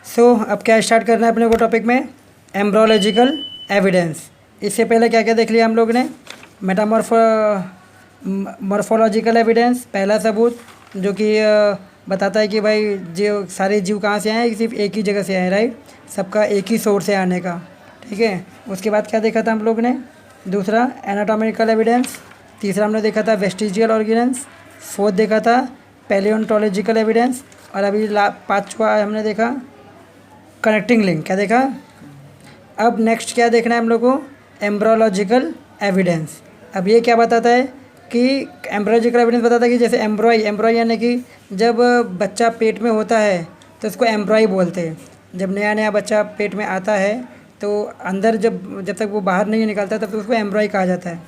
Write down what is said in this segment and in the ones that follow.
अब क्या स्टार्ट करना है अपने को टॉपिक में, एम्ब्रोलॉजिकल एविडेंस। इससे पहले क्या क्या देख लिया हम लोग ने, मॉर्फोलॉजिकल एविडेंस, पहला सबूत जो कि बताता है कि भाई जो सारे जीव कहाँ से आए हैं, सिर्फ एक ही जगह से आए, राइट, सबका एक ही सोर्स है आने का, ठीक है। उसके बाद क्या देखा था हम लोग ने, दूसरा एनाटॉमिकल एविडेंस, तीसरा हमने देखा था वेस्टिजियल ऑर्गेनेल्स, फोर्थ देखा था पैलियोंटोलॉजिकल एविडेंस, और अभी पाँचवा हमने देखा कनेक्टिंग लिंक। क्या देखा, अब नेक्स्ट क्या देखना है हम लोग को, एम्ब्रोलॉजिकल एविडेंस। अब ये क्या बताता है कि एम्ब्रोलॉजिकल एविडेंस बताता है कि जैसे एम्ब्रॉय यानी कि जब बच्चा पेट में होता है तो उसको एम्ब्रॉय बोलते हैं। जब नया नया बच्चा पेट में आता है तो अंदर जब तक वो बाहर नहीं निकलता तब तक उसको एम्ब्रॉय कहा जाता है।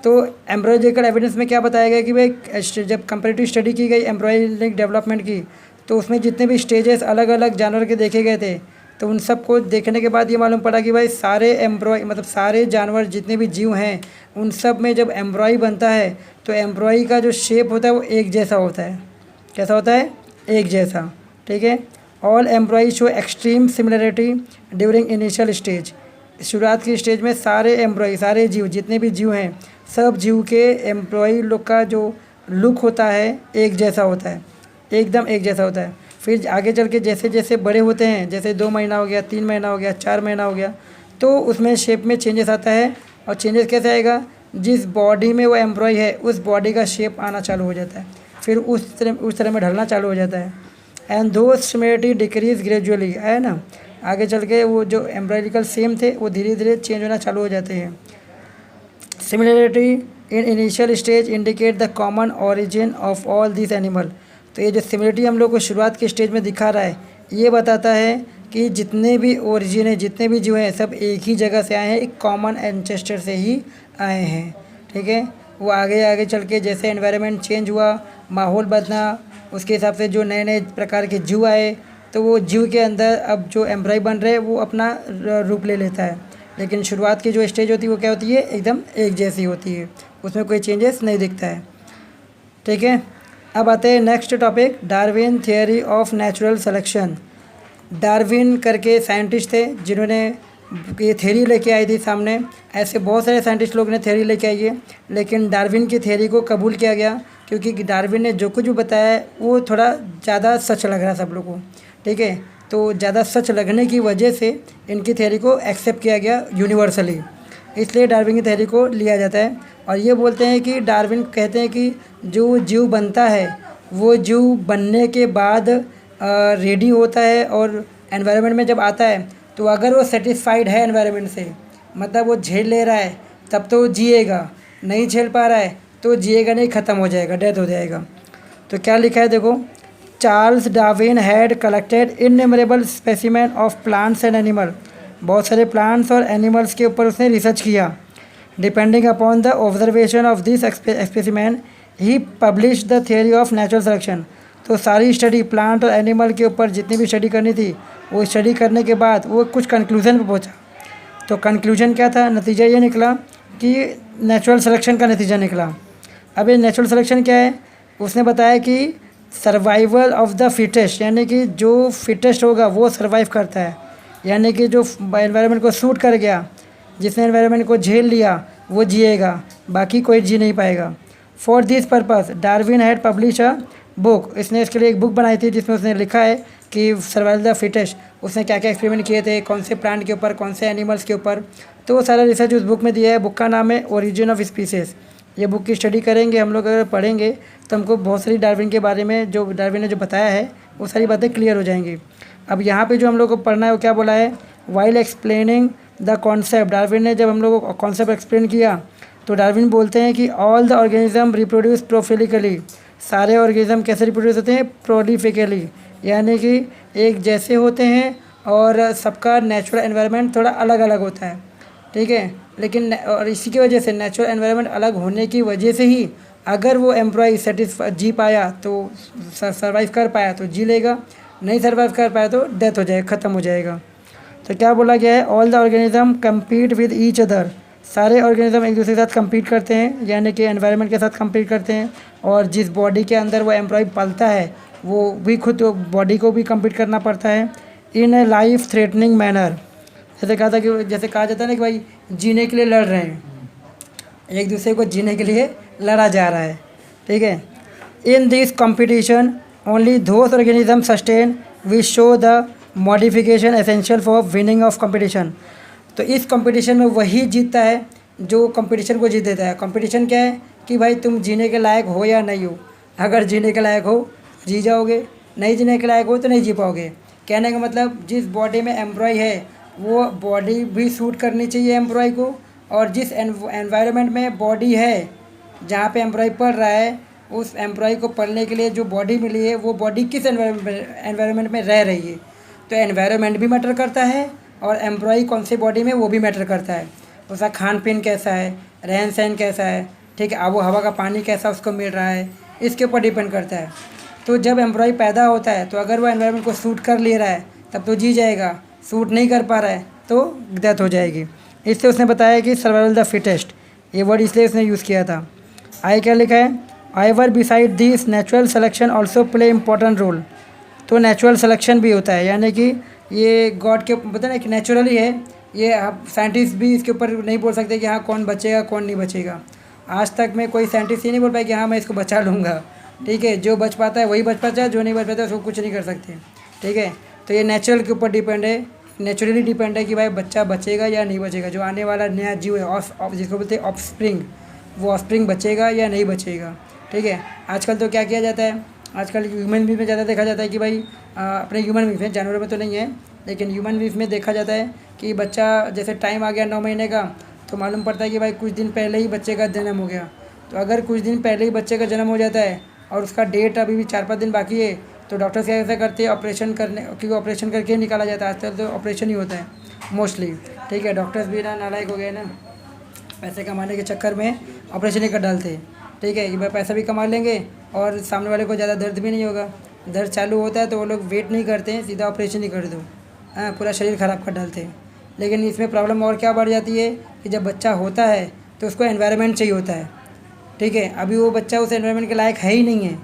तो एम्ब्रोलॉजिकल एविडेंस में क्या बताया गया कि भाई जब कंपैरेटिव स्टडी की गई एम्ब्रॉयलिक डेवलपमेंट की, तो उसमें जितने भी स्टेजेस अलग अलग जानवर के देखे गए थे, तो उन सब को देखने के बाद ये मालूम पड़ा कि भाई सारे एम्ब्रॉय मतलब सारे जानवर जितने भी जीव हैं उन सब में जब एम्ब्रॉय बनता है तो एम्ब्रॉय का जो शेप होता है वो एक जैसा होता है। कैसा होता है, एक जैसा, ठीक है। All एम्ब्रॉय show extreme similarity during initial stage. शुरुआत की स्टेज में सारे एम्ब्रॉय, सारे जीव जितने भी जीव हैं, सब जीव के एम्ब्रॉय लोग का जो लुक होता है एक जैसा होता है, एकदम एक जैसा होता है। फिर आगे चल के जैसे जैसे बड़े होते हैं, जैसे 2 महीना हो गया, 3 महीना हो गया, 4 महीना हो गया, तो उसमें शेप में चेंजेस आता है। और चेंजेस कैसे आएगा, जिस बॉडी में वो एम्ब्रॉय है उस बॉडी का शेप आना चालू हो जाता है, फिर उस तरह में ढलना चालू हो जाता है। एंड दो सिमिलरिटी डिक्रीज ग्रेजुअली, है ना, आगे चल के वो जो एम्ब्रॉयलिकल सेम थे वो धीरे धीरे चेंज होना चालू हो जाते हैं। Similarity in initial stage indicate the common origin of all this animal. तो ये जो सिमिलरिटी हम लोग को शुरुआत के स्टेज में दिखा रहा है, ये बताता है कि जितने भी ओरिजिन है, जितने भी जीव हैं, सब एक ही जगह से आए हैं, एक कॉमन एंसेस्टर से ही आए हैं, ठीक है। वो आगे आगे चल के जैसे एनवायरनमेंट चेंज हुआ, माहौल बदला, उसके हिसाब से जो नए नए प्रकार के जीव आए, तो वो जीव के अंदर अब जो एम्ब्रॉय बन रहे हैं वो अपना रूप ले लेता है। लेकिन शुरुआत की जो स्टेज होती है वो क्या होती है, एकदम एक जैसी होती है, उसमें कोई चेंजेस नहीं दिखता है, ठीक है। अब आते हैं next topic, Darwin theory of natural selection. Darwin करके साइंटिस्ट थे जिन्होंने ये थ्योरी लेके आई थी सामने। ऐसे बहुत सारे साइंटिस्ट लोग ने थ्योरी लेके आई है, लेकिन डार्विन की थ्योरी को कबूल किया गया क्योंकि डार्विन ने जो कुछ भी बताया है वो थोड़ा ज़्यादा सच लग रहा है सब लोगों को, ठीक है। तो ज़्यादा सच लगने की वजह से इनकी थ्योरी को एक्सेप्ट किया गया यूनिवर्सली, इसलिए डार्विन की थ्योरी को लिया जाता है। और ये बोलते हैं कि डार्विन कहते हैं कि जो जीव बनता है वो जीव बनने के बाद रेडी होता है और एनवायरनमेंट में जब आता है तो अगर वो सेटिस्फाइड है एनवायरनमेंट से, मतलब वो झेल ले रहा है, तब तो वो जिएगा, नहीं झेल पा रहा है तो जिएगा नहीं, ख़त्म हो जाएगा, डेथ हो जाएगा। तो क्या लिखा है देखो, Charles Darwin had collected innumerable specimen of plants and animal. बहुत सारे प्लांट्स और एनिमल्स के ऊपर उसने रिसर्च किया। Depending upon the observation of this specimen he publish the theory of natural selection. तो सारी स्टडी प्लांट और एनिमल के ऊपर जितनी भी स्टडी करनी थी वो स्टडी करने के बाद वो कुछ कंक्लूजन पे पहुंचा। तो कंक्लूजन क्या था, नतीजा ये निकला कि नेचुरल सिलेक्शन का नतीजा निकला। अब ये नेचुरल सिलेक्शन क्या है, उसने बताया कि सर्वाइवल ऑफ द फिटेस्ट, यानी कि जो फिटेस्ट होगा वो सर्वाइव करता है, यानी कि जो एनवायरनमेंट को सूट कर गया, जिसने एनवायरनमेंट को झेल लिया वो जिएगा, बाकी कोई जी नहीं पाएगा। For this purpose Darwin had publish a book. इसने इसके लिए एक बुक बनाई थी जिसमें उसने लिखा है कि सर्वाइवल द फिटेस्ट, उसने क्या क्या एक्सपेरिमेंट किए थे, कौन से प्लांट के ऊपर, कौन से एनिमल्स के ऊपर, तो वो सारा रिसर्च उस बुक में दिया है। बुक का नाम है ओरिजिन ऑफ स्पीसीज। ये बुक की स्टडी करेंगे हम लोग, अगर पढ़ेंगे तो हमको बहुत सारी डार्विन के बारे में, जो डार्विन ने जो बताया है वो सारी बातें क्लियर हो जाएंगी। अब यहाँ पे जो हम लोग को पढ़ना है वो क्या बोला है, while explaining the concept. Darwin ने जब हम लोगों को कॉन्सेप्ट एक्सप्लेन किया तो डार्विन बोलते हैं कि ऑल द ऑर्गेनिज्म रिप्रोड्यूस प्रोफिलिकली। सारे ऑर्गेनिज्म कैसे रिप्रोड्यूस होते हैं, प्रोलिफिकली, यानी कि एक जैसे होते हैं और सबका नेचुरल एनवायरनमेंट थोड़ा अलग अलग होता है, ठीक है। लेकिन और इसी की वजह से नेचुरल एनवायरनमेंट अलग होने की वजह से ही अगर वो एम्प्लॉय जी पाया तो सर्वाइव कर पाया तो जी लेगा, नहीं सर्वाइव कर पाया तो डेथ हो जाएगा, ख़त्म हो जाएगा। तो क्या बोला गया है, all the organism compete with each other. सारे ऑर्गेनिज्म एक दूसरे के साथ कम्पीट करते हैं, यानी कि एनवायरनमेंट के साथ कम्पीट करते हैं। और जिस बॉडी के अंदर वो एम्प्लॉय पलता है वो भी खुद बॉडी को भी कम्पीट करना पड़ता है। इन ए लाइफ थ्रेटनिंग मैनर। जैसे कहा था कि जैसे कहा जाता है ना कि भाई जीने के लिए लड़ रहे हैं, एक दूसरे को जीने के लिए लड़ा जा रहा है, ठीक है। In this competition only those organism sustain which show the modification essential for winning of competition. तो इस कंपटीशन में वही जीतता है जो कंपटीशन को जीत देता है। कंपटीशन क्या है कि भाई तुम जीने के लायक हो या नहीं हो। अगर जीने के लायक हो जी जाओगे, नहीं जीने के लायक हो तो नहीं जी पाओगे। कहने का मतलब जिस बॉडी में एम्प्लॉय है वो बॉडी भी सूट करनी चाहिए एम्प्लॉय को, और जिस एनवायरनमेंट में बॉडी है जहाँ पे एम्प्लॉय पढ़ रहा है उस एम्प्लॉय को पढ़ने के लिए जो बॉडी मिली है वो बॉडी किस एनवायरनमेंट में रह रही है। तो एनवायरनमेंट भी मैटर करता है और एम्प्लॉय कौन सी बॉडी में वो भी मैटर करता है। उसका खान पीन कैसा है, रहन सहन कैसा है, ठीक है, आबो हवा का पानी कैसा उसको मिल रहा है, इसके ऊपर डिपेंड करता है। तो जब एम्प्लॉय पैदा होता है तो अगर वो एनवायरनमेंट को सूट कर ले रहा है तब तो जी जाएगा, सूट नहीं कर पा रहा है तो डेथ हो जाएगी। इससे उसने बताया कि सर्वाइवल द फिटेस्ट, ये वर्ड इसलिए उसने यूज़ किया था। आगे क्या लिखा है, आइवर beside this natural selection also play important role. तो नेचुरल सिलेक्शन भी होता है, यानी कि ये गॉड के पता ना कि नेचुरली है, ये आप साइंटिस्ट भी इसके ऊपर नहीं बोल सकते कि हाँ कौन बचेगा कौन नहीं बचेगा। आज तक में कोई साइंटिस्ट ये नहीं बोल पाया कि हाँ मैं इसको बचा लूँगा, ठीक है। जो बच पाता है वही बच पाता है, जो नहीं बच पाता है उसको कुछ नहीं कर सकते, ठीक है। तो ये नेचुरल के ऊपर डिपेंड है, नेचुरली डिपेंड है कि भाई बच्चा बचेगा या नहीं बचेगा। जो आने वाला नया जीव है जिसको बोलते हैं ऑफस्प्रिंग, वो ऑफस्प्रिंग बचेगा या नहीं बचेगा, ठीक है। आजकल तो क्या किया जाता है, आजकल ह्यूमन बींग में ज़्यादा देखा जाता है कि भाई अपने ह्यूमन बींग में, जानवरों में तो नहीं है लेकिन ह्यूमन बींग में देखा जाता है कि बच्चा जैसे टाइम आ गया 9 महीने का तो मालूम पड़ता है कि भाई कुछ दिन पहले ही बच्चे का जन्म हो गया। तो अगर कुछ दिन पहले ही बच्चे का जन्म हो जाता है और उसका डेट अभी भी 4-5 दिन बाकी है तो डॉक्टर क्या ऐसा करते हैं ऑपरेशन करने, क्योंकि ऑपरेशन करके निकाला जाता है। आजकल तो ऑपरेशन ही होता है मोस्टली, ठीक है। डॉक्टर्स भी ना नालायक हो गए ना, पैसे कमाने के चक्कर में ऑपरेशन ही कर डालते हैं, ठीक है। ये पैसा भी कमा लेंगे और सामने वाले को ज़्यादा दर्द भी नहीं होगा। दर्द चालू होता है तो वो लोग वेट नहीं करते हैं, सीधा ऑपरेशन ही कर दो, हाँ पूरा शरीर ख़राब कर डालते हैं। लेकिन इसमें प्रॉब्लम और क्या बढ़ जाती है कि जब बच्चा होता है तो उसको एनवायरनमेंट चाहिए होता है, ठीक है। अभी वो बच्चा उस एनवायरनमेंट के लायक है ही नहीं है,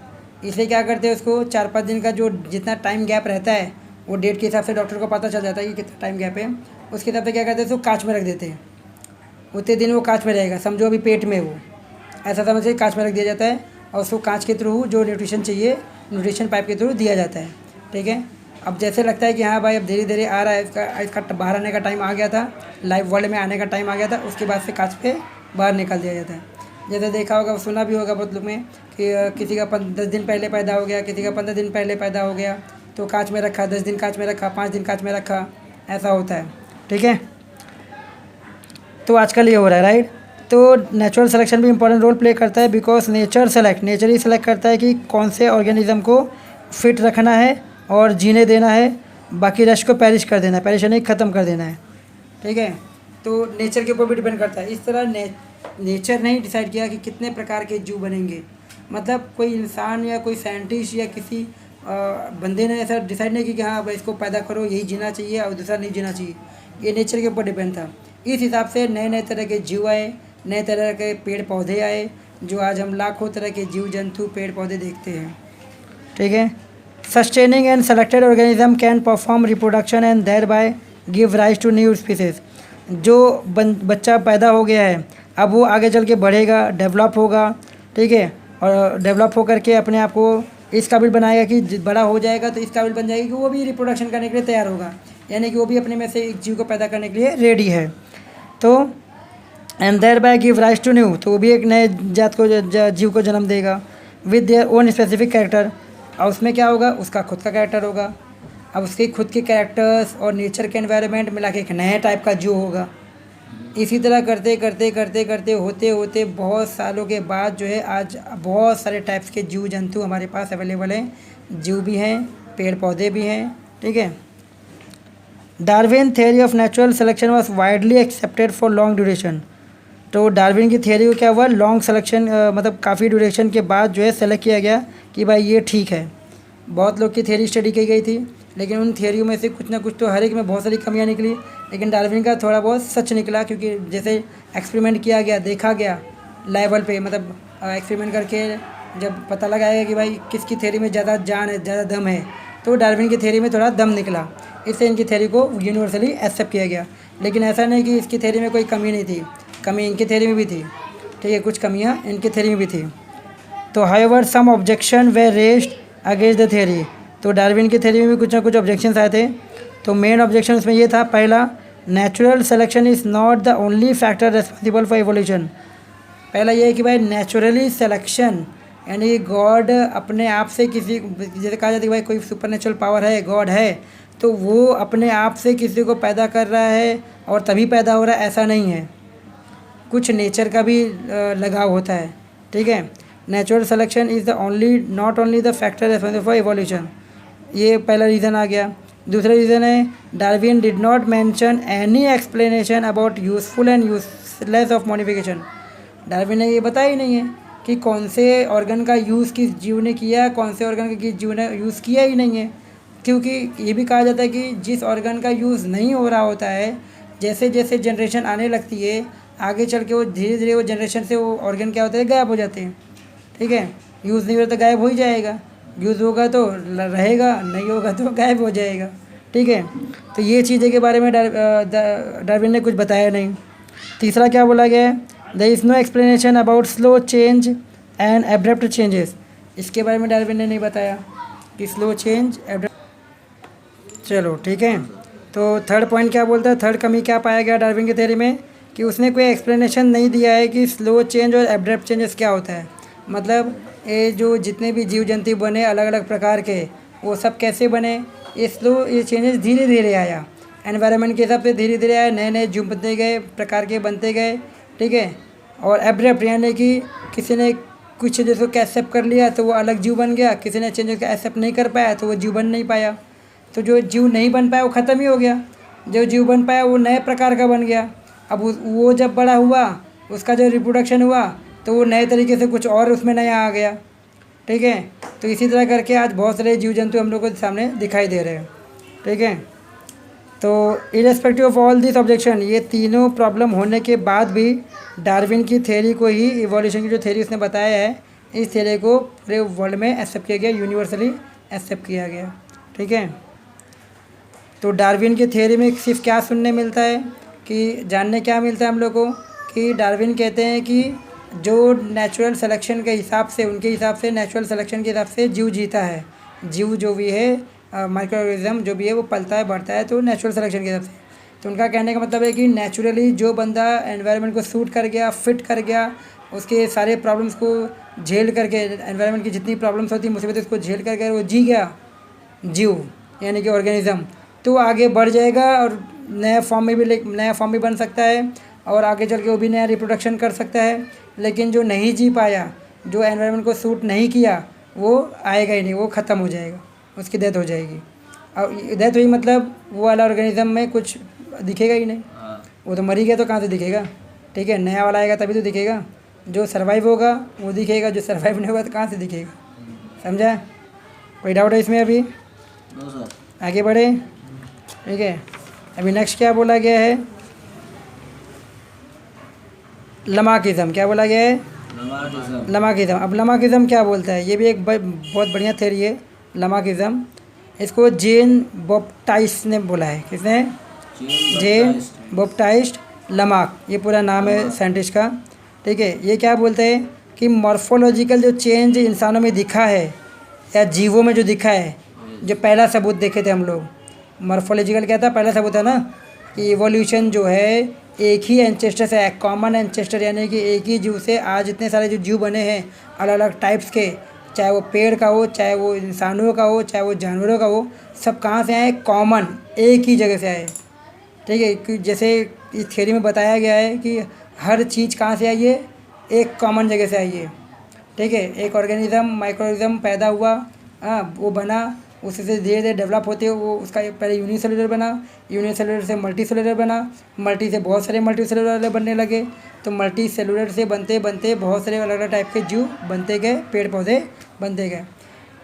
इसलिए क्या करते हैं उसको 4-5 दिन का जो जितना टाइम गैप रहता है वो डेट के हिसाब से डॉक्टर को पता चल जाता है कि कितना टाइम गैप है। उसके हिसाब से क्या करते हैं उसको कांच में रख देते हैं, उतने दिन वो कांच में रहेगा, समझो अभी पेट में वो ऐसा समझ के कांच में रख दिया जाता है और उसको कांच के थ्रू जो न्यूट्रिशन चाहिए न्यूट्रिशन पाइप के थ्रू दिया जाता है, ठीक है। अब जैसे लगता है कि हाँ भाई अब धीरे धीरे आ रहा है, इसका बाहर आने का टाइम आ गया था, लाइव वर्ल्ड में आने का टाइम आ गया था, उसके बाद से कांच पे बाहर निकाल दिया जाता है। जैसे देखा होगा सुना भी होगा बहुत लोग में कि किसी का 10 दिन पहले पैदा हो गया, किसी का 15 दिन पहले पैदा हो गया तो कांच में रखा, 10 दिन कांच में रखा, 5 दिन कांच में रखा, ऐसा होता है, ठीक है। तो आजकल ये हो रहा है, राइट। तो नेचुरल सिलेक्शन भी इंपॉर्टेंट रोल प्ले करता है बिकॉज नेचर ही सेलेक्ट करता है कि कौन से ऑर्गेनिज्म को फिट रखना है और जीने देना है, बाकी रेस्ट को पेरिश कर देना है, पेरिश नहीं ख़त्म कर देना है, ठीक है। तो नेचर के ऊपर भी डिपेंड करता है। इस तरह नेचर नहीं डिसाइड किया कि कितने प्रकार के जीव बनेंगे, मतलब कोई इंसान या कोई साइंटिस्ट या किसी बंदे ने ऐसा डिसाइड नहीं किया कि हाँ भाई इसको पैदा करो यही जीना चाहिए और दूसरा नहीं जीना चाहिए। ये नेचर के ऊपर डिपेंड था। इस हिसाब से नए नए तरह के जीव आए, नए तरह के पेड़ पौधे आए, जो आज हम लाखों तरह के जीव जंतु पेड़ पौधे देखते हैं, ठीक है। Sustaining and selected organism can perform reproduction and thereby give rise to new species. जो बच्चा पैदा हो गया है अब वो आगे चल के बढ़ेगा, डेवलप होगा, ठीक है, और डेवलप होकर के अपने आप को इस काबिल बनाएगा कि बड़ा हो जाएगा तो इस काबिल बन जाएगा कि वो भी रिप्रोडक्शन करने के लिए तैयार होगा, यानी कि वो भी अपने में से एक जीव को पैदा करने के लिए रेडी है। तो and thereby give rise to new, तो वो भी एक नए जात को जीव को जन्म देगा with their own specific character. और उसमें क्या होगा, उसका खुद का कैरेक्टर होगा। अब उसके खुद के कैरेक्टर्स और नेचर के एनवायरनमेंट मिला के एक नए टाइप का जीव होगा। इसी तरह करते करते करते करते होते होते बहुत सालों के बाद जो है आज बहुत सारे टाइप्स के जीव जंतु हमारे पास अवेलेबल हैं। जीव भी हैं, पेड़ पौधे भी हैं, ठीक है। Darwin theory of natural selection was widely accepted for long duration. तो डार्विन की थ्योरी को क्या हुआ, लॉन्ग सिलेक्शन मतलब काफ़ी ड्यूरेशन के बाद जो है सेलेक्ट किया गया कि भाई ये ठीक है। बहुत लोग की थ्योरी स्टडी की गई थी लेकिन उन थ्योरियों में से कुछ ना कुछ तो हर एक में बहुत सारी कमियां निकली, लेकिन डार्विन का थोड़ा बहुत सच निकला क्योंकि जैसे एक्सपेरिमेंट किया गया, देखा गया लेवल पे, मतलब एक्सपेरिमेंट करके जब पता लगाएगा कि भाई किसकी थ्योरी में ज़्यादा जान है, ज़्यादा दम है, तो डार्विन की थ्योरी में थोड़ा दम निकला। इससे इनकी थ्योरी को यूनिवर्सली एक्सेप्ट किया गया। लेकिन ऐसा नहीं कि इसकी थ्योरी में कोई कमी नहीं थी, कमी इनकी थ्योरी में भी थी, ठीक है, कुछ कमियाँ इनकी थ्योरी में भी थी। तो however some objection were raised against the theory, तो डार्विन की थ्योरी में भी कुछ ना कुछ ऑब्जेक्शंस आए थे। तो मेन ऑब्जेक्शन उसमें ये था, पहला, natural selection is not the only factor responsible for evolution. पहला ये है कि भाई नेचुरली सिलेक्शन यानी गॉड अपने आप से किसी, जैसे कहा जाता है कि भाई कोई सुपर पावर है, गॉड है, तो वो अपने आप से किसी को पैदा कर रहा है और तभी पैदा हो रहा है, ऐसा नहीं है, कुछ नेचर का भी लगाव होता है, ठीक है। Natural selection is the only not only the factor responsible for evolution, ये पहला रीज़न आ गया। दूसरा रीज़न है, Darwin did not mention any explanation about useful and useless of modification. Darwin ने ये बताया ही नहीं है कि कौन से ऑर्गन का यूज़ किस जीव ने किया, कौन से ऑर्गन का किस जीव ने यूज़ किया ही नहीं है। क्योंकि ये भी कहा जाता है कि जिस ऑर्गन का यूज़ नहीं हो रहा होता है, जैसे जैसे जनरेशन आने लगती है, आगे चल के वो धीरे धीरे वो जनरेशन से वो ऑर्गन क्या होता है, गायब हो जाते हैं, ठीक है। यूज़ नहीं हो रहा तो गायब हो ही जाएगा, यूज़ होगा तो रहेगा, नहीं होगा तो गायब हो जाएगा, ठीक है। तो ये चीज़ें के बारे में डार्विन ने कुछ बताया नहीं। तीसरा क्या बोला गया है, there is no explanation about slow change and abrupt changes, इसके बारे में डार्विन ने नहीं बताया कि स्लो चेंज एब्रप्ट। चलो ठीक है, तो थर्ड पॉइंट क्या बोलता है, थर्ड कमी क्या पाया गया डार्विन की थ्योरी में, कि उसने कोई एक्सप्लेनेशन नहीं दिया है कि स्लो चेंज और एब्रप्ट चेंजेस क्या होता है। मतलब ये जो जितने भी जीव जंतु बने अलग अलग प्रकार के, वो सब कैसे बने, ये चेंजेस धीरे धीरे आया, एनवायरनमेंट के हिसाब से धीरे धीरे आया, नए नए जीव बनते गए, प्रकार के बनते गए, ठीक है। और एब्रप्ट यानी कि किसी ने कुछ चीज़ों को एक्सेप्ट कर लिया तो वो अलग जीव बन गया, किसी ने चेंजेस को एक्सेप्ट नहीं कर पाया तो वो जीव बन नहीं पाया। तो जो जीव नहीं बन पाया वो ख़त्म ही हो गया, जो जीव बन पाया वो नए प्रकार का बन गया। अब वो जब बड़ा हुआ, उसका जो रिप्रोडक्शन हुआ, तो वो नए तरीके से कुछ और उसमें नया आ गया, ठीक है। तो इसी तरह करके आज बहुत सारे जीव जंतु हम लोग को सामने दिखाई दे रहे हैं, ठीक है। तो irrespective of all this objection, ये तीनों प्रॉब्लम होने के बाद भी डार्विन की थ्योरी को ही, इवोल्यूशन की जो थ्योरी उसने बताया है, इस थ्योरी को पूरे वर्ल्ड में एक्सेप्ट किया गया, यूनिवर्सली एक्सेप्ट किया गया, ठीक है। तो डार्विन की थ्योरी में सिर्फ क्या सुनने मिलता है, कि जानने क्या मिलता है हम लोग को, कि डार्विन कहते हैं कि जो नेचुरल सिलेक्शन के हिसाब से, उनके हिसाब से नेचुरल सिलेक्शन के हिसाब से जीव जीता है, जीव जो भी है माइक्रोऑर्गेनिज्म जो भी है वो पलता है, बढ़ता है, तो नेचुरल सिलेक्शन के हिसाब से। तो उनका कहने का मतलब है कि नेचुरली जो बंदा एनवायरनमेंट को सूट कर गया, फिट कर गया, उसके सारे प्रॉब्लम्स को झेल करके, एनवायरनमेंट की जितनी प्रॉब्लम्स होती मुसीबत उसको झेल करके वो जी गया जीव यानी कि ऑर्गेनिज़म, तो आगे बढ़ जाएगा और नया फॉर्म भी बन सकता है, और आगे चल के वो भी नया रिप्रोडक्शन कर सकता है। लेकिन जो नहीं जी पाया, जो एनवायरनमेंट को सूट नहीं किया, वो आएगा ही नहीं, वो ख़त्म हो जाएगा, उसकी डेथ हो जाएगी। और डेथ हुई मतलब वो वाला ऑर्गेनिज़म में कुछ दिखेगा ही नहीं, वो तो मर ही गया, तो कहाँ से दिखेगा, ठीक है। नया वाला आएगा तभी तो दिखेगा, जो सर्वाइव होगा वो दिखेगा, जो सर्वाइव नहीं होगा तो कहाँ से दिखेगा, समझा। कोई डाउट है इसमें अभी? आगे बढ़े, ठीक है। अभी नेक्स्ट क्या बोला गया है, लमार्किज्म, क्या बोला गया है, लमार्किज्म। अब लमार्किज्म क्या बोलता है, ये भी एक बहुत बढ़िया थ्योरी है लमार्किज्म। इसको जेन बॉप्टाइस्ट ने बोला है, किसने, जेन बॉप्टाइस्ट लमार्क, ये पूरा नाम है साइंटिस्ट का, ठीक है। ये क्या बोलते हैं कि मॉर्फोलॉजिकल जो चेंज इंसानों में दिखा है या जीवों में जो दिखा है, जो पहला सबूत देखे थे हम लोग, मॉर्फोलॉजिकल क्या था, पहला सबूत है ना, कि इवोल्यूशन जो है एक ही एंसेस्टर से, कॉमन एंसेस्टर यानी कि एक ही जीव से आज इतने सारे जो जीव बने हैं अलग अलग टाइप्स के, चाहे वो पेड़ का हो, चाहे वो इंसानों का हो, चाहे वो जानवरों का हो, सब कहाँ से आए, कॉमन एक ही जगह से आए, ठीक है। कि जैसे इस थ्योरी में बताया गया है कि हर चीज़ कहाँ से आई है, एक कॉमन जगह से आई है, ठीक है। एक ऑर्गेनिज्म माइक्रोऑर्गेनिज्म पैदा हुआ, वो बना, उससे धीरे धीरे डेवलप होते हुए वो उसका पहले यूनिसेलुलर बना, यूनिसेलुलर से मल्टीसेलुलर बना, मल्टी से बहुत सारे मल्टीसेलुलर बनने लगे, तो मल्टीसेलुलर से बनते बनते बहुत सारे अलग अलग टाइप के जीव बनते गए, पेड़ पौधे बनते गए।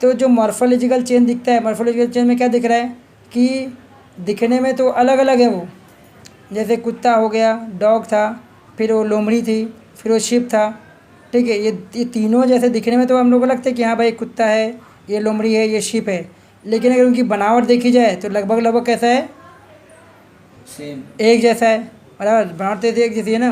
तो जो मॉर्फोलॉजिकल चेंज दिखता है, मॉर्फोलॉजिकल चेंज में क्या दिख रहा है कि दिखने में तो अलग अलग है वो, जैसे कुत्ता हो गया, डॉग था, फिर वो लोमड़ी थी, फिर वो शिप था, ठीक है। ये तीनों जैसे दिखने में तो हम लोग को लगता है कि हाँ भाई कुत्ता है, ये लोमड़ी है, ये शिप है, लेकिन अगर उनकी बनावट देखी जाए तो लगभग लगभग कैसा है, सेम, एक जैसा है, बराबर, बनावट तो एक जैसी है ना।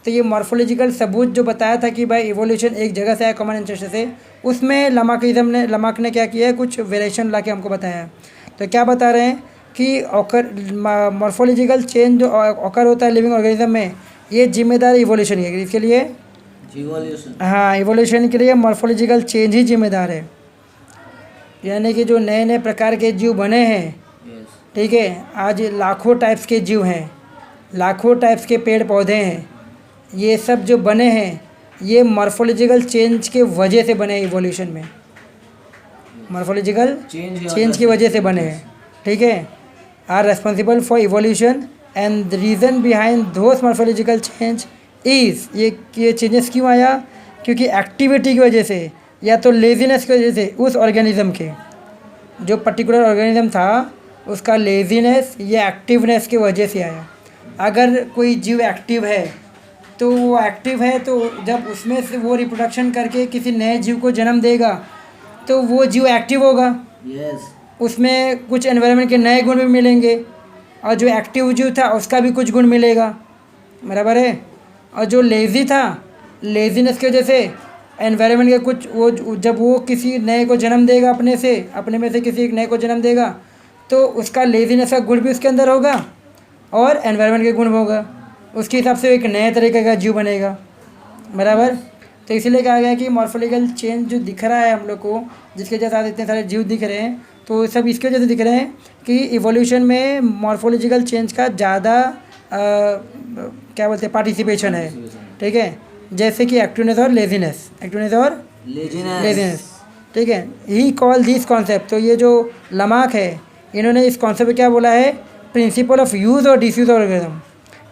तो ये मॉर्फोलॉजिकल सबूत जो बताया था कि भाई इवोल्यूशन एक जगह से है कॉमन एंसेस्टर से, उसमें लमाक ने क्या किया है, कुछ वेरिएशन ला के हमको बताया है। तो क्या बता रहे हैं कि ऑकर मॉर्फोलॉजिकल चेंज जो ऑकर होता है लिविंग ऑर्गेनिज्म में, ये जिम्मेदार इवोल्यूशन है इसके लिए। इवोल्यूशन, हाँ, इवोल्यूशन के लिए मॉर्फोलॉजिकल चेंज ही जिम्मेदार है। यानी कि जो नए नए प्रकार के जीव बने हैं, यस, ठीक है, आज लाखों टाइप्स के जीव हैं, लाखों टाइप्स के पेड़ पौधे हैं, ये सब जो बने हैं ये मॉर्फोलॉजिकल चेंज के वजह से बने हैं। इवोल्यूशन में मॉर्फोलॉजिकल चेंज की वजह से बने हैं, ठीक है, are responsible for evolution and the reason behind those morphological change is, ये चेंजेस क्यों आया, क्योंकि एक्टिविटी की वजह से या तो लेजीनेस की वजह से उस ऑर्गेनिज्म के, जो पर्टिकुलर ऑर्गेनिज्म था उसका लेजीनेस या एक्टिवनेस की वजह से आया। अगर कोई जीव एक्टिव है तो वो एक्टिव है, तो जब उसमें से वो रिप्रोडक्शन करके किसी नए जीव को जन्म देगा तो वो जीव एक्टिव होगा, यस, उसमें कुछ एनवायरनमेंट के नए गुण भी मिलेंगे, और जो एक्टिव जीव था उसका भी कुछ गुण मिलेगा, बराबर है। और जो लेज़ी था, लेज़ीनेस की वजह से एनवायरनमेंट के कुछ वो, जब वो किसी नए को जन्म देगा अपने में से किसी एक नए को जन्म देगा, तो उसका लेज़ीनेस का गुण भी उसके अंदर होगा और एनवायरनमेंट के गुण भी होगा, उसके हिसाब से एक नए तरीके का जीव बनेगा, बराबर। तो इसीलिए कहा गया कि मॉर्फोलॉजिकल चेंज जो दिख रहा है हम लोग को, जिसके वजह से आज इतने सारे जीव दिख रहे हैं, तो सब इसकी वजह से दिख रहे हैं कि इवोल्यूशन में मॉर्फोलॉजिकल चेंज का ज़्यादा क्या बोलते हैं, पार्टिसिपेशन है, ठीक है, जैसे कि एक्टिवनेस और लेजीनेस, लेजीनेस, ठीक है। ही कॉल दिस कॉन्सेप्ट, तो ये जो लमाक है इन्होंने इस कॉन्सेप्ट में क्या बोला है, प्रिंसिपल ऑफ यूज़ और डिसयूज़ ऑर्गेनिज्म,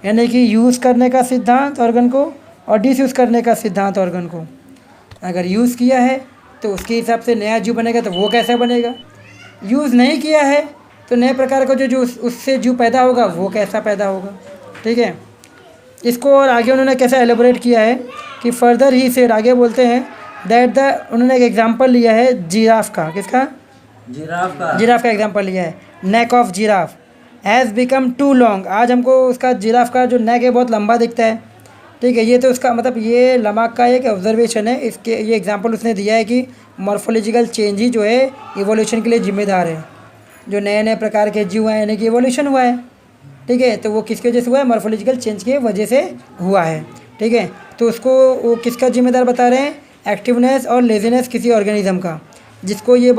यानी कि यूज़ करने का सिद्धांत ऑर्गन को और डिसयूज़ करने का सिद्धांत ऑर्गन को। अगर यूज़ किया है तो उसके हिसाब से नया जीव बनेगा, तो वो कैसा बनेगा, यूज़ नहीं किया है तो नए प्रकार का जो उससे जीव पैदा होगा वो कैसा पैदा होगा, ठीक है। इसको और आगे उन्होंने कैसे एलेबोरेट किया है कि फर्दर ही सेड, आगे बोलते हैं दैट उन्होंने एक एग्जांपल लिया है जिराफ का, किसका, जिराफ का एग्जांपल लिया है। Neck of giraffe has become too long, आज हमको उसका जिराफ का जो नेक है बहुत लंबा दिखता है, ठीक है। ये तो उसका मतलब ये लमाक का एक ऑब्जर्वेशन है, इसके ये एग्जांपल उसने दिया है कि मॉर्फोलॉजिकल चेंज ही जो है इवोल्यूशन के लिए जिम्मेदार है। जो नए नए प्रकार के जीव हैं यानी कि इवोल्यूशन हुआ है, ठीक है, तो वो किसकी वजह से हुआ है, मॉर्फोलॉजिकल चेंज की वजह से हुआ है, ठीक है। तो उसको वो किसका जिम्मेदार बता रहे हैं, एक्टिवनेस और लेजीनेस किसी ऑर्गेनिज्म का, जिसको ये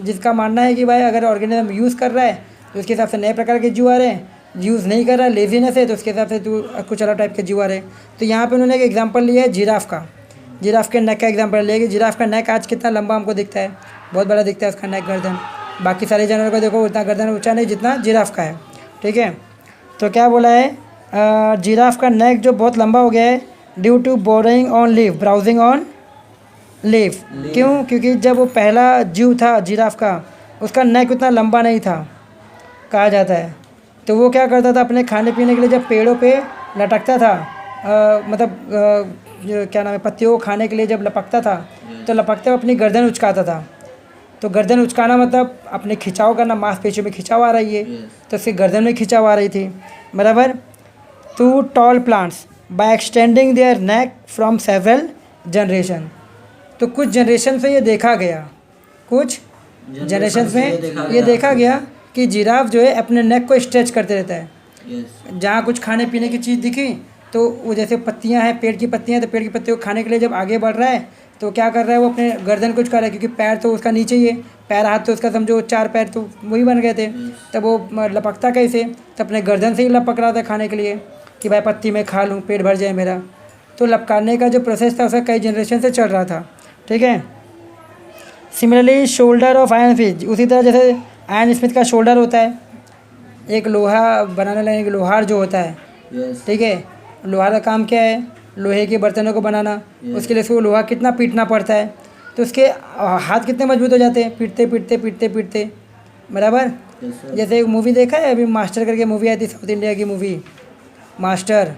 जिसका मानना है कि भाई अगर ऑर्गेनिज्म यूज़ कर रहा है तो उसके हिसाब से नए प्रकार के जीव आ रहे हैं, यूज़ नहीं कर रहा है, लेजीनेस है, तो उसके हिसाब से कुछ अलग टाइप के जीव आ रहे हैं। तो यहाँ पे उन्होंने एक एग्जांपल लिया है जिराफ का, जिराफ के नेक का एग्जांपल लिया कि जिराफ का नेक आज कितना लंबा हमको दिखता है, बहुत बड़ा दिखता है उसका नेक, गर्दन। बाकी सारे जानवर को देखो उतना गर्दन ऊँचा नहीं जितना जिराफ का है, ठीक है। तो क्या बोला है, जिराफ का नेक जो बहुत लंबा हो गया है due to boring on leaf, browsing on leaf. क्यों, क्योंकि जब वो पहला जीव था जिराफ का, उसका नेक उतना लंबा नहीं था कहा जाता है, तो वो क्या करता था अपने खाने पीने के लिए जब पेड़ों पे लटकता था, क्या नाम है, पत्तियों को खाने के लिए जब लपकता था तो लपकते हुए अपनी गर्दन उचकाता था। तो गर्दन उचकाना मतलब अपने खिंचाव करना, मांसपेशियों में खिंचाव आ रही है, तो उसकी गर्दन में खिंचाव आ रही थी, बराबर। To tall plants by extending their neck from several generation, तो कुछ जनरेशन से ये देखा गया, कुछ जनरेशन में ये देखा गया कि जिराफ जो है अपने नेक को स्ट्रेच करते रहता है। जहाँ कुछ खाने पीने की चीज़ दिखी तो वो जैसे पत्तियाँ हैं, पेड़ की पत्तियाँ, तो पेड़ की पत्तियों को खाने के लिए जब आगे बढ़ रहा है तो क्या कर रहा है, वो अपने गर्दन को झुका रहा है, क्योंकि पैर तो उसका नीचे ही है, पैर हाथ तो उसका समझो 4 पैर तो वही बन गए थे, तब वो लपकता कैसे, तो अपने गर्दन से ही लपक रहा था खाने के लिए कि भाई पत्ती में खा लूँ, पेट भर जाए मेरा। तो लपकाने का जो प्रोसेस था उसका कई जनरेशन से चल रहा था, ठीक है। Similarly shoulder of iron fish, उसी तरह जैसे आयरन स्मिथ का शोल्डर होता है, एक लोहा बनाने लगे, लोहार जो होता है, ठीक है, लोहार का काम क्या है, लोहे के बर्तनों को बनाना, उसके लिए उसको लोहा कितना पीटना पड़ता है, तो उसके हाथ कितने मजबूत हो जाते हैं, पीटते पीटते पीटते पीटते, बराबर। जैसे एक मूवी देखा है अभी, मास्टर करके मूवी आई थी, साउथ इंडिया की मूवी, मास्टर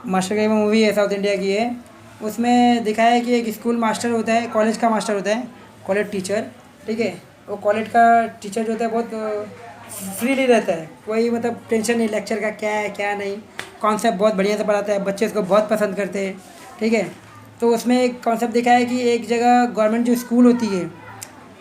करके मूवी है, साउथ इंडिया की है। उसमें दिखाया है कि एक स्कूल मास्टर होता है, कॉलेज का मास्टर होता है, कॉलेज टीचर, ठीक है, वो कॉलेज का टीचर जो होता है बहुत फ्रीली रहता है, कोई मतलब टेंशन नहीं लेक्चर का क्या है क्या नहीं, कॉन्सेप्ट बहुत बढ़िया से पढ़ाता है, बच्चे इसको बहुत पसंद करते हैं। ठीक है, तो उसमें एक कॉन्सेप्ट दिखा है कि एक जगह गवर्नमेंट जो स्कूल होती है,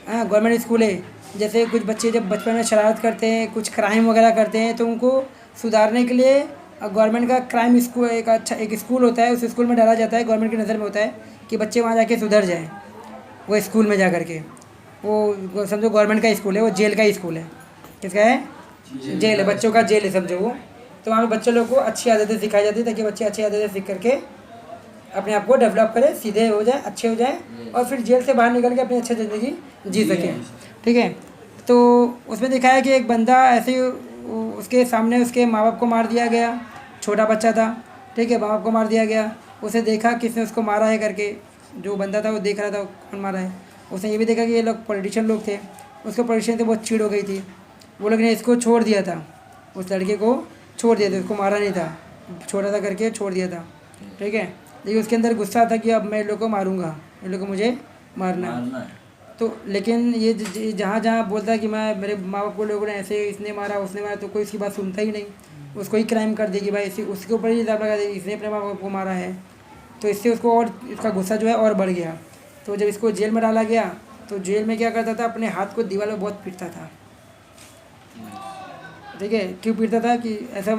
हाँ गवर्नमेंट स्कूल है, जैसे कुछ बच्चे जब बचपन में शरारत करते हैं, कुछ क्राइम वगैरह करते हैं, तो उनको सुधारने के लिए गवर्नमेंट का क्राइम स्कूल एक अच्छा एक स्कूल होता है, उस स्कूल में डाला जाता है, गवर्नमेंट की नज़र में होता है कि बच्चे वहाँ जाके सुधर जाएँ। वो स्कूल में जा कर के वो समझो गवर्नमेंट का स्कूल है, वो जेल का ही स्कूल है। किसका है? जेल है, बच्चों का जेल है समझो वो। तो वहाँ पे बच्चे लोग को अच्छी आदतें सिखाई जाती है ताकि बच्चे अच्छी आदतें सीख करके अपने आप को डेवलप करें, सीधे हो जाए, अच्छे हो जाए, और फिर जेल से बाहर निकल के अपनी अच्छी ज़िंदगी जी सकें। ठीक है, तो उसमें दिखाया है कि एक बंदा ऐसे ही उसके सामने उसके माँ बाप को मार दिया गया, छोटा बच्चा था। ठीक है, माँ बाप को मार दिया गया, उसे देखा किसने उसको मारा है करके, जो बंदा था वो देख रहा था कौन मारा है। उसने ये भी देखा कि ये लोग पॉलिटिशियन लोग थे, उसको पॉलिटिशियन से बहुत चिढ़ हो गई थी। वो लोग ने इसको छोड़ दिया था, उस लड़के को छोड़ दिया था, उसको मारा नहीं था, छोटा था करके छोड़ दिया था। ठीक है, लेकिन उसके अंदर गुस्सा था कि अब मैं इन लोग को मारूंगा, इन लोग को मुझे मारना है। तो लेकिन ये जहाँ जहाँ बोलता है कि मैं मेरे माँ बाप को लोगों ने ऐसे इसने मारा उसने मारा, तो कोई इसकी बात सुनता ही नहीं, उसको ही क्राइम कर देगी भाई, इसी उसके ऊपर ही इल्ज़ाम लगा देगी इसने अपने माँ बाप को मारा है। तो इससे उसको और इसका गुस्सा जो है और बढ़ गया। तो जब इसको जेल में डाला गया तो जेल में क्या करता था, अपने हाथ को दीवार में बहुत पीटता था। ठीक है, क्यों पीटता था कि ऐसा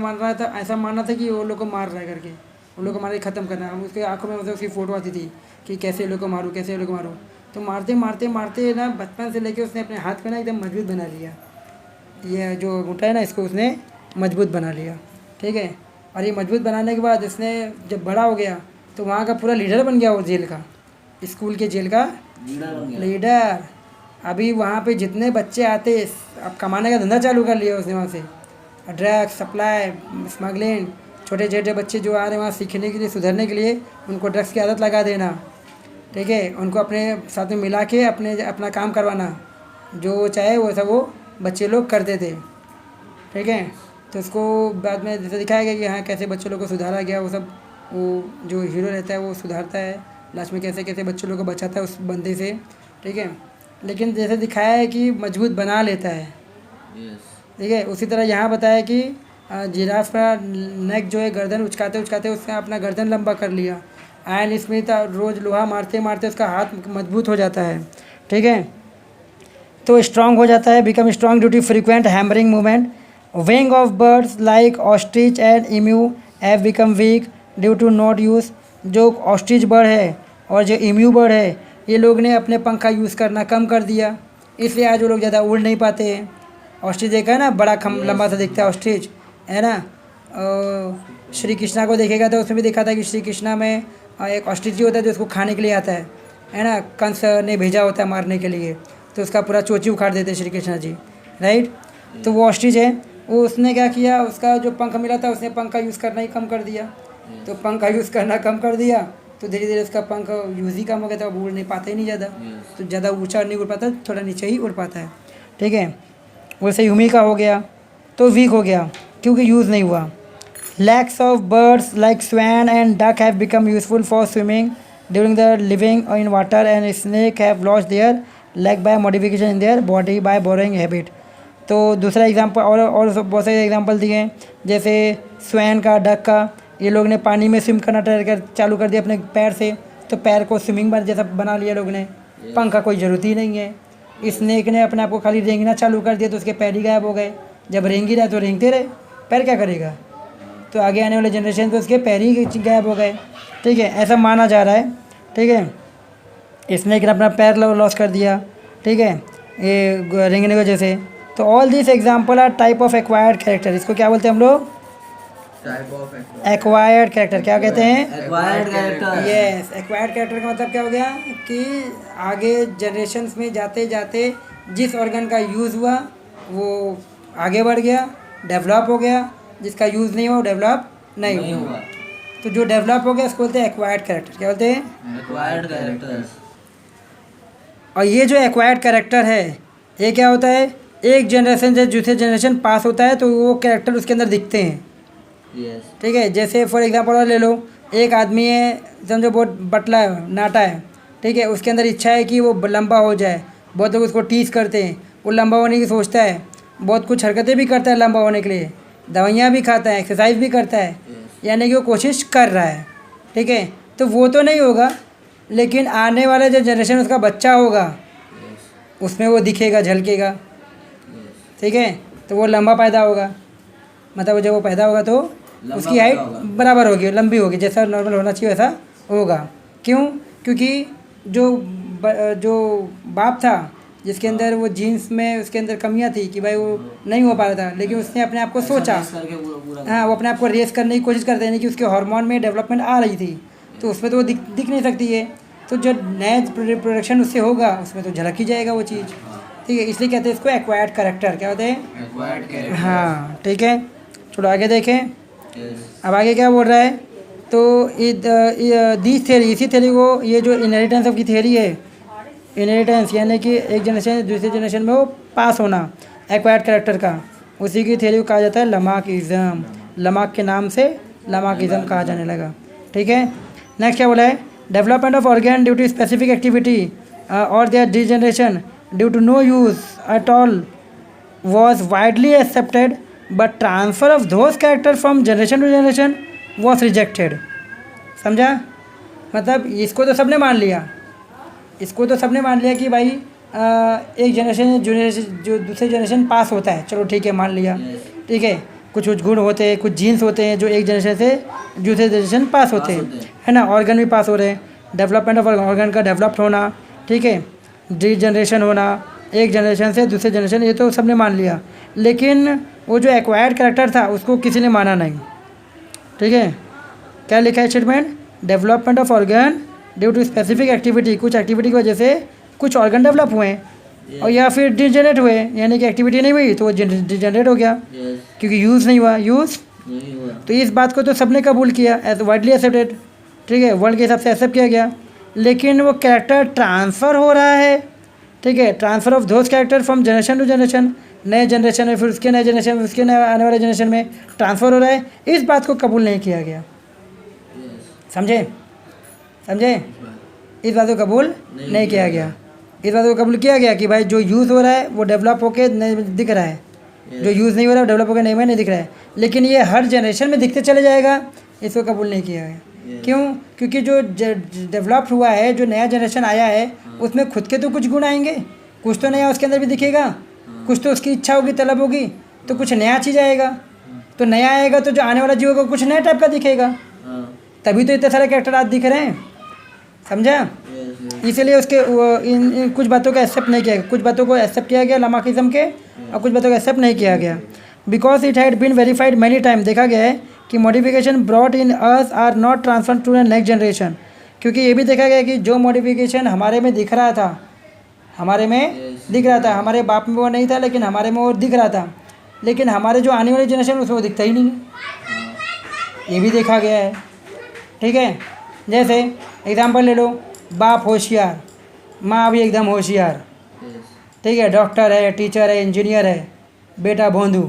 मानना था कि वो लोग को मार रहा है करके, उन लोग को मारे ख़त्म करना है। हम उसके आंखों में मतलब उसकी फ़ोटो आती थी कि कैसे लोग को मारूँ, कैसे लोग को मारूँ। तो मारते मारते मारते ना बचपन से लेके उसने अपने हाथ पे ना एकदम मजबूत बना लिया, ये जो अंगूठा है ना इसको उसने मजबूत बना लिया। ठीक है, और ये मजबूत बनाने के बाद इसने जब बड़ा हो गया तो वहाँ का पूरा लीडर बन गया, वो जेल का, स्कूल के जेल का लीडर। अभी वहाँ पे जितने बच्चे आते, अब कमाने का धंधा चालू कर लिया उसने वहाँ से, ड्रग्स सप्लाई, स्मगलिंग, छोटे छोटे बच्चे जो आ रहे हैं वहाँ सीखने के लिए, सुधरने के लिए, उनको ड्रग्स की आदत लगा देना। ठीक है, उनको अपने साथ में मिला के अपना काम करवाना, जो वो चाहे वो सब वो बच्चे लोग करते थे। ठीक है, तो उसको बाद में जैसे दिखाया गया कि हाँ कैसे बच्चे लोग को सुधारा गया, वो सब वो जो हीरो रहता है वो सुधारता है लास्ट में, कैसे कैसे बच्चों लोग को बचाता है उस बंदे से। ठीक है, लेकिन जैसे दिखाया है कि मजबूत बना लेता है। ठीक है, उसी तरह यहाँ बताया कि जिराफ का नेक जो है, गर्दन उचकाते उचकाते उसने अपना गर्दन लंबा कर लिया। आयरन स्मिथ रोज़ लोहा मारते मारते उसका हाथ मजबूत हो जाता है। ठीक है, तो स्ट्रांग हो जाता है, become strong due to frequent hammering movement. Wing of birds like ostrich and emu have become weak due to not use. जो ऑस्ट्रिच बर्ड है और जो इम्यू बर्ड है, ये लोग ने अपने पंख का यूज़ करना कम कर दिया, इसलिए आज वो लोग ज़्यादा उड़ नहीं पाते हैं। ऑस्ट्रिच देखा है ना, बड़ा लंबा सा दिखता है ऑस्ट्रिच, है ना। श्री कृष्णा को देखेगा तो उसमें भी देखा था कि श्री कृष्णा में एक ऑस्ट्रिच ही होता है जो उसको खाने के लिए आता है ना। कंस ने भेजा होता है मारने के लिए, तो उसका पूरा चोची उखाड़ देते हैं श्री कृष्णा जी, राइट। तो वो ऑस्ट्रिच है, वो उसने क्या किया, उसका जो पंख मिला था उसने पंख का यूज़ करना ही कम कर दिया। तो पंख का यूज़ करना कम कर दिया तो धीरे धीरे उसका पंख यूज़ ही कम हो गया, तो अब उड़ नहीं पाता ही नहीं ज़्यादा, तो ज़्यादा ऊँचा नहीं उड़ पाता, थोड़ा नीचे ही उड़ पाता है। ठीक है, वैसे ह्यूमी का हो गया तो वीक हो गया क्योंकि यूज़ नहीं हुआ। Lakhs of birds like swan and duck have become useful for swimming during the living in water, and snake have lost their leg by modification in their body by borrowing habit। तो दूसरा example और बहुत सारे example दिए हैं, जैसे swan का, duck का, ये लोग ने पानी में स्विम करना चालू कर दिया अपने पैर से, तो पैर को स्विमिंग जैसा बना लिया लोग ने, पंख का कोई ज़रूरत ही नहीं है। स्नेक ने अपने आप को खाली रेंगना चालू कर दिया तो उसके पैर ही गायब हो गए, जब रेंग ही रहा तो रेंगते रहे, पैर क्या करेगा, तो आगे आने वाले जनरेशन पे उसके पैर ही गायब हो गए। ठीक है, ऐसा माना जा रहा है। ठीक है, स्नेक ने अपना पैर लॉस कर दिया, ठीक है, ये रेंगने की वजह से। तो all this example are type of acquired character. इसको क्या बोलते हैं हम लोग? Acquired character. क्या कहते हैं? Acquired character. Yes, acquired character का मतलब क्या हो गया कि आगे जनरेशन्स में जाते जाते जिस ऑर्गन का यूज़ हुआ वो आगे बढ़ गया, डेवलप हो गया, जिसका यूज़ नहीं हुआ वो डेवलप नहीं हुआ। तो जो डेवलप हो गया उसको बोलते हैं एक्वायर्ड कैरेक्टर। क्या बोलते हैं? Acquired characters. और ये जो एक्वायर्ड कैरेक्टर है ये क्या होता है, एक जनरेशन से दूसरे जनरेशन पास होता है तो वो कैरेक्टर उसके अंदर दिखते हैं। यस। ठीक है, जैसे फॉर एग्जांपल और ले लो, एक आदमी है समझो बहुत बटला है, नाटा है, ठीक है, उसके अंदर इच्छा है कि वो लंबा हो जाए, बहुत लोग उसको टीज करते हैं, वो लंबा होने की सोचता है, बहुत कुछ हरकतें भी करता है लंबा होने के लिए, दवाइयाँ भी खाता है, एक्सरसाइज भी करता है, यानी कि वो कोशिश कर रहा है, ठीक है। तो वो तो नहीं होगा, लेकिन आने वाला जो जनरेशन उसका बच्चा होगा उसमें वो दिखेगा, झलकेगा, ठीक है। तो वो लंबा पैदा होगा, मतलब जब वो पैदा होगा तो उसकी हाइट बराबर होगी, लंबी होगी, जैसा नॉर्मल होना चाहिए वैसा होगा। क्यों? क्योंकि जो बाप था जिसके अंदर वो जीन्स में उसके अंदर कमियां थी कि भाई वो नहीं हो पा रहा था, लेकिन उसने अपने आप को सोचा, करके पूरा हाँ वो अपने आप को रेस करने की कोशिश करते हैं कि उसके हार्मोन में डेवलपमेंट आ रही थी, तो उसमें तो वो दिख नहीं सकती है, तो जो नया प्रोडक्शन उससे होगा उसमें तो झलक ही जाएगा वो चीज़, ठीक है। इसलिए कहते हैं इसको एक्वायर्ड कैरेक्टर, क्या होते हैं? Acquired character. हाँ ठीक है। चलो आगे देखें, यस अब आगे क्या बोल रहा है, तो दिस थ्योरी, इसी थ्योरी को, ये जो इनहेरिटेंस ऑफ की थ्योरी है, इनहेरिटेंस यानी कि एक जनरेशन से दूसरे जनरेशन में वो पास होना एक्वायर्ड कैरेक्टर का, उसी की थ्योरी को कहा जाता है लमार्किज्म। लमार्क के नाम से लमार्किज्म कहा जाने लगा, ठीक है। नेक्स्ट क्या बोला है, development of organ due to specific activity और their degeneration due to no use at all was widely accepted, but transfer of those characters from generation to generation was rejected। समझा? मतलब इसको तो सबने मान लिया, इसको तो सबने मान लिया कि भाई एक जनरेशन जो दूसरे जनरेशन पास होता है, चलो ठीक है मान लिया, ठीक है। कुछ कुछ गुण होते हैं, कुछ जीन्स होते हैं जो एक जनरेशन से दूसरे जनरेशन पास होते हैं, है ना। ऑर्गन भी पास हो रहे हैं, डेवलपमेंट ऑफ ऑर्गन का डेवलप्ड होना, ठीक है, डी-जनरेशन होना एक जनरेशन से दूसरे जनरेशन, ये तो सबने मान लिया, लेकिन वो जो एक्वायर्ड कैरेक्टर था उसको किसी ने माना नहीं, ठीक है। क्या लिखा है statement, development of organ due to specific activity, कुछ एक्टिविटी की वजह से कुछ ऑर्गन डेवलप हुए और या फिर डिजनरेट हुए, यानी कि एक्टिविटी नहीं हुई तो वो डिजनरेट हो गया, यस क्योंकि यूज़ नहीं हुआ, यूज़ नहीं हुआ। तो इस बात को तो सबने कबूल किया, एज वाइडली एक्सेप्टेड, ठीक है, वर्ल्ड के हिसाब से एक्सेप्ट किया गया। लेकिन वो कैरेक्टर ट्रांसफ़र हो रहा है, ठीक है, transfer of those character from generation to generation, नए जनरेशन में, फिर उसके नए जनरेशन में, उसके नए आने वाले जनरेशन में ट्रांसफ़र हो रहा है, इस बात को कबूल नहीं किया गया। यस समझे? समझे? इस बात को कबूल नहीं किया गया। इस बात को कबूल किया गया कि भाई जो यूज़ हो रहा है वो डेवलप होके दिख रहा है, जो यूज़ नहीं हो रहा है डेवलप होकर नहीं दिख रहा है, लेकिन ये हर जनरेशन में दिखते चले जाएगा, इसको कबूल नहीं किया गया। क्यों? क्योंकि जो डेवलप्ड हुआ है, जो नया जनरेशन आया है, उसमें खुद के तो कुछ गुण आएंगे, कुछ तो नया उसके अंदर भी दिखेगा, कुछ तो उसकी इच्छा होगी, तलब होगी, तो कुछ नया चीज़ आएगा, तो नया आएगा तो जो आने वाला जीव होगा कुछ नया टाइप का दिखेगा, तभी तो इतने सारे कैरेक्टर आज दिख रहे हैं। समझा? इसलिए उसके इन कुछ बातों का एक्सेप्ट नहीं किया गया, कुछ बातों को एक्सेप्ट किया गया लामार्किज्म के, और कुछ बातों को एक्सेप्ट नहीं किया गया, because it had been verified many time. देखा गया है कि modification brought in us are not transfer to the next generation, क्योंकि ये भी देखा गया कि जो मॉडिफिकेशन हमारे में दिख रहा था, हमारे में दिख रहा था, हमारे बाप में वो नहीं था लेकिन हमारे में वो दिख रहा था, लेकिन हमारे जो आने वाली जनरेशन उसमें वो दिखता ही नहीं है, ये भी देखा गया है, ठीक है। जैसे एग्जांपल ले लो, बाप होशियार, माँ भी एकदम होशियार, ठीक है, डॉक्टर है, टीचर है, इंजीनियर है, बेटा भोंदू,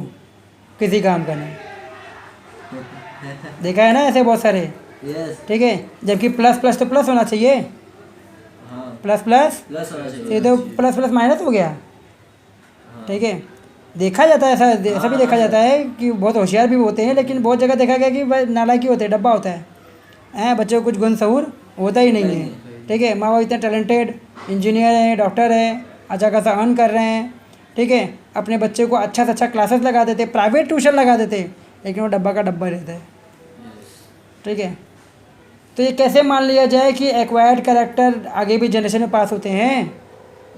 किसी काम का नहीं। देखा है ना ऐसे बहुत सारे, यस ठीक है। जबकि प्लस प्लस तो प्लस होना चाहिए, हाँ प्लस प्लस प्लस होना चाहिए। ये तो प्लस प्लस माइनस हो गया, ठीक है। देखा जाता है ऐसा भी देखा जाता है कि बहुत होशियार भी होते हैं, लेकिन बहुत जगह देखा गया कि भाई नालायक ही होते हैं, डब्बा होता है, बच्चों को कुछ गुण सहूर होता ही नहीं है, ठीक है। माँ बाप इतने टैलेंटेड इंजीनियर हैं, डॉक्टर हैं, अच्छा खासा अर्न कर रहे हैं, ठीक है, अपने बच्चे को अच्छा से अच्छा क्लासेस लगा देते, प्राइवेट ट्यूशन लगा देते, लेकिन वो डब्बा का डब्बा रहता है, ठीक है। तो ये कैसे मान लिया जाए कि एक्वायर्ड कैरेक्टर आगे भी जनरेशन में पास होते हैं?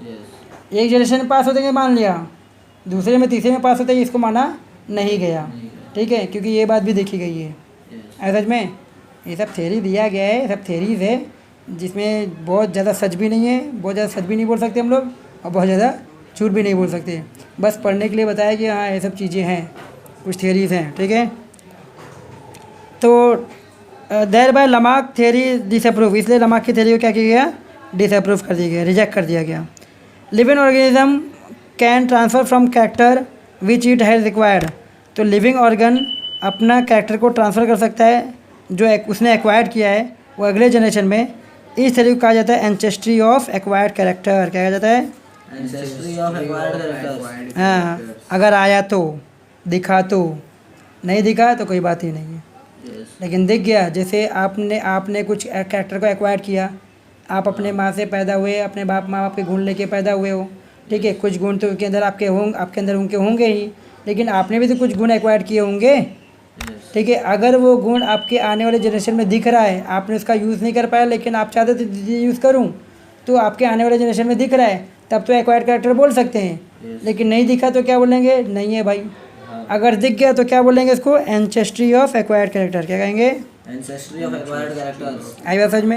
यस एक जनरेशन में पास होते हैं मान लिया, दूसरे में तीसरे में पास होते हैं, इसको माना नहीं गया, ठीक है, क्योंकि ये बात भी देखी गई है। ऐसा में ये सब थ्योरी दिया गया है, सब थ्योरीज है, जिसमें बहुत ज़्यादा सच भी नहीं है, बहुत ज़्यादा सच भी नहीं बोल सकते हम लोग, और बहुत ज़्यादा झूठ भी नहीं बोल सकते, बस पढ़ने के लिए बताया कि हाँ ये सब चीज़ें हैं, कुछ थ्योरीज हैं, ठीक है। तो thereby Lamarck theory disapprove, इसलिए लमार्क की थ्योरी को क्या किया गया, डिसअप्रूव कर दिया गया, रिजेक्ट कर दिया गया। Living organism can transfer from character which it has required, तो लिविंग ऑर्गन अपना कैरेक्टर को ट्रांसफ़र कर सकता है जो उसने एक्वायर्ड किया है वो अगले जनरेशन में। इस थ्योरी को कहा जाता है एंसेस्ट्री ऑफ एक्वायर्ड कैरेक्टर, क्या कहा जाता है, Ancestry of acquired characters. हाँ, अगर आया तो, दिखा तो, नहीं दिखा तो कोई बात ही नहीं है। Yes. लेकिन दिख गया, जैसे आपने कुछ कैरेक्टर को एक्वायर किया, आप अपने माँ से पैदा हुए, अपने बाप माँ बाप के गुण लेके पैदा हुए हो, ठीक है, कुछ गुण तो के अंदर आपके अंदर उनके होंगे ही, लेकिन आपने भी तो कुछ गुण एक्वायर किए होंगे, Yes. ठीक है। अगर वो गुण आपके आने वाले जनरेशन में दिख रहा है, आपने उसका यूज़ नहीं कर पाया, लेकिन आप चाहते थे यूज़ करूँ, तो आपके आने वाले जनरेशन में दिख रहा है, तब तो एक्वायर्ड कैरेक्टर बोल सकते हैं। Yes. लेकिन नहीं दिखा तो क्या बोलेंगे, नहीं है भाई। हाँ. अगर दिख गया तो क्या बोलेंगे इसको, एंसेस्ट्री ऑफ एक्वायर्ड कैरेक्टर, क्या कहेंगे, Ancestry of acquired characters. आई बात समझ में।